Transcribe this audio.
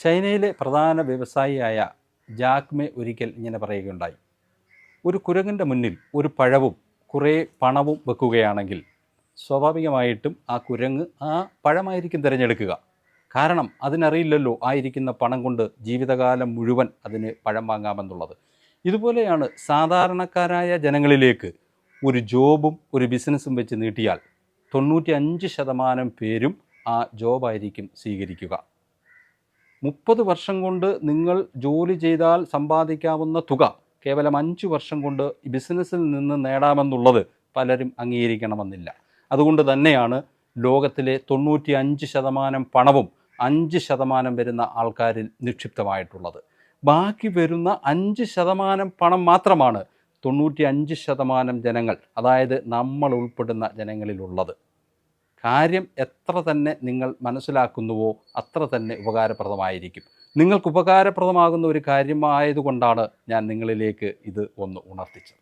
ചൈനയിലെ പ്രധാന വ്യവസായിയായ Jack may ഒരിക്കൽ ഇങ്ങനെ പറയുകയുണ്ടായി, ഒരു കുരങ്ങൻ്റെ മുന്നിൽ ഒരു പഴവും കുറേ പണവും വെക്കുകയാണെങ്കിൽ സ്വാഭാവികമായിട്ടും ആ കുരങ്ങ് ആ പഴമായിരിക്കും തിരഞ്ഞെടുക്കുക. കാരണം അതിനറിയില്ലല്ലോ ആയിരിക്കുന്ന പണം കൊണ്ട് ജീവിതകാലം മുഴുവൻ അതിന് പഴം വാങ്ങാമെന്നുള്ളത്. ഇതുപോലെയാണ് സാധാരണക്കാരായ ജനങ്ങളിലേക്ക് ഒരു ജോബും ഒരു ബിസിനസ്സും വെച്ച് നീട്ടിയാൽ 95% പേരും ആ ജോബായിരിക്കും സ്വീകരിക്കുക. 30 വർഷം കൊണ്ട് നിങ്ങൾ ജോലി ചെയ്താൽ സമ്പാദിക്കാവുന്ന തുക കേവലം 5 വർഷം കൊണ്ട് ബിസിനസ്സിൽ നിന്ന് നേടാമെന്നുള്ളത് പലരും അംഗീകരിക്കണമെന്നില്ല. അതുകൊണ്ട് തന്നെയാണ് ലോകത്തിലെ 95% പണവും 5% വരുന്ന ആൾക്കാരിൽ നിക്ഷിപ്തമായിട്ടുള്ളത്. ബാക്കി വരുന്ന 5% പണം മാത്രമാണ് 95% ജനങ്ങൾ, അതായത് നമ്മൾ ഉൾപ്പെടുന്ന ജനങ്ങളിലുള്ളത്. കാര്യം എത്ര തന്നെ നിങ്ങൾ മനസ്സിലാക്കുന്നുവോ അത്ര തന്നെ ഉപകാരപ്രദമായിരിക്കും. നിങ്ങൾക്ക് ഉപകാരപ്രദമാകുന്ന ഒരു കാര്യമായതുകൊണ്ടാണ് ഞാൻ നിങ്ങളിലേക്ക് ഇത് ഒന്ന് ഉണർത്തിച്ചത്.